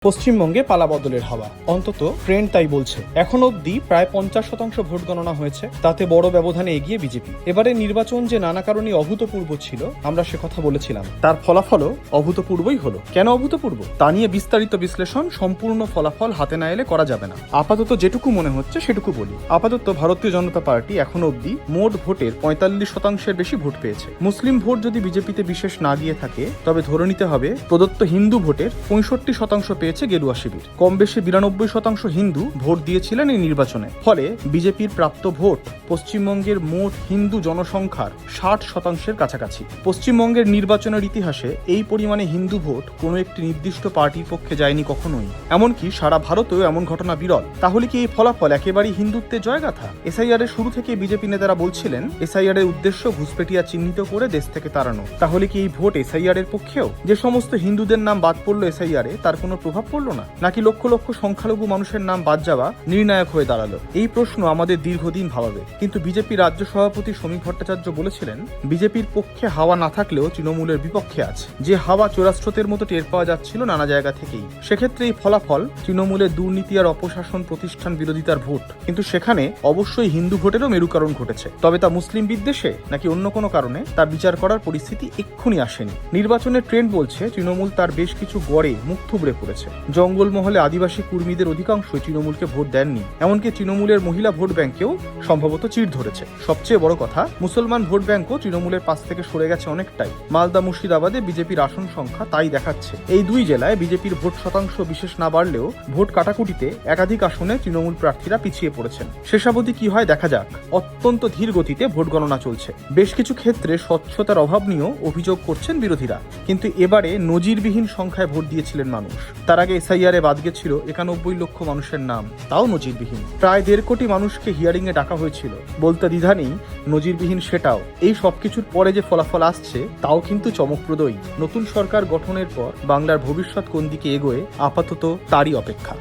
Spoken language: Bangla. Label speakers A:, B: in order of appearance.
A: পশ্চিমবঙ্গে পালাবদলের হাওয়া, অন্তত ট্রেন্ড তাই বলছে। এখন অবধি প্রায় 50% ভোট গণনা হয়েছে, তাতে বড় ব্যবধানে এগিয়ে বিজেপি। এবারে নির্বাচন যে নানা কারণে অভূতপূর্ব ছিল, আমরা সে কথা বলেছিলাম, তার ফলাফলও অভূতপূর্বই হলো। কেন অভূতপূর্ব তা নিয়ে বিস্তারিত বিশ্লেষণ সম্পূর্ণ ফলাফল হাতে না এলে করা যাবে না। আপাতত যেটুকু মনে হচ্ছে সেটুকু বলি। আপাতত ভারতীয় জনতা পার্টি এখন অবধি মোট ভোটের 45%-এর বেশি ভোট পেয়েছে। মুসলিম ভোট যদি বিজেপিতে বিশেষ না গিয়ে থাকে, তবে ধরে নিতে হবে প্রদত্ত হিন্দু ভোটের 65% পেয়েছে গেরুয়া শিবির। কম বেশি 92% হিন্দু ভোট দিয়েছিলেন এই নির্বাচনে। ফলে বিজেপির প্রাপ্ত ভোট পশ্চিমবঙ্গের মোট হিন্দু জনসংখ্যার 60%-এর কাছাকাছি। পশ্চিমবঙ্গের নির্বাচনের ইতিহাসে এই পরিমাণে হিন্দু ভোট কোনো একটি নির্দিষ্ট পার্টির পক্ষে যায়নি কখনোই। এমনকি সারা ভারতেও এমন ঘটনা বিরল। তাহলে কি এই ফলাফল একেবারেই হিন্দুত্বের জয়গাথা? এসআইআর এর শুরু থেকে বিজেপি নেতারা বলছিলেন এসআইআর এর উদ্দেশ্য ঘুষপেটিয়া চিহ্নিত করে দেশ থেকে তাড়ানো। তাহলে কি এই ভোট এসআইআর এর পক্ষেও? যে সমস্ত হিন্দুদের নাম বাদ পড়লো এসআইআর এ, তার কোনো প্রভাব পড়লো না? নাকি লক্ষ লক্ষ সংখ্যালঘু মানুষের নাম বাদ যাওয়া নির্ণায়ক হয়ে দাঁড়ালো? এই প্রশ্ন আমাদের দীর্ঘদিন ভাবাবে। কিন্তু বিজেপি রাজ্য সভাপতি সমীক ভট্টাচার্য বলেছিলেন, বিজেপির পক্ষে হাওয়া না থাকলেও তৃণমূলের বিপক্ষে আছে। যে হাওয়া চোরাস্রোতের মতো টের পাওয়া যাচ্ছিল নানা জায়গা থেকেই। সেক্ষেত্রে এই ফলাফল তৃণমূলের দুর্নীতি আর অপশাসন প্রতিষ্ঠান বিরোধিতার ভোট। কিন্তু সেখানে অবশ্যই হিন্দু ভোটেরও মেরুকরণ ঘটেছে। তবে তা মুসলিম বিদ্বেষে নাকি অন্য কোনো কারণে, তা বিচার করার পরিস্থিতি এক্ষুনি আসেনি। নির্বাচনের ট্রেন্ড বলছে তৃণমূল তার বেশ কিছু গড়ে মুখ থুবড়ে পড়েছে। জঙ্গলমহলে আদিবাসী কর্মীদের অধিকাংশই তৃণমূলকে ভোট দেননি। এমনকি তৃণমূলের মহিলা ভোট ব্যাংকেও সম্ভবত চিড় ধরেছে। সবচেয়ে বড় কথা, মুসলমান ভোট ব্যাংকও তৃণমূলের পাশ থেকে সরে গেছে অনেকটাই। মালদা মুর্শিদাবাদে বিজেপির আসন সংখ্যা তাই দেখাচ্ছে। এই দুই জেলায় বিজেপির ভোট শতাংশ বিশেষ না বাড়লেও ভোট কাটাকুটিতে একাধিক আসনে তৃণমূল প্রার্থীরা পিছিয়ে পড়েছেন। শেষাবধি কি হয় দেখা যাক। অত্যন্ত ধীর গতিতে ভোট গণনা চলছে। বেশ কিছু ক্ষেত্রে স্বচ্ছতার অভাব নিয়েও অভিযোগ করছেন বিরোধীরা। কিন্তু এবারে নজিরবিহীন সংখ্যায় ভোট দিয়েছিলেন মানুষ। তার আগে এসআইআর এ বাদ গেছিল 91 লক্ষ মানুষের নাম, তাও নজিরবিহীন। প্রায় 1.5 কোটি মানুষকে হিয়ারিং এ ডাকা হয়েছিল, বলতে দ্বিধা নেই নজিরবিহীন সেটাও। এই সবকিছুর পরে যে ফলাফল আসছে তাও কিন্তু চমকপ্রদই। নতুন সরকার গঠনের পর বাংলার ভবিষ্যৎ কোন দিকে এগোয়, আপাতত তারই অপেক্ষা।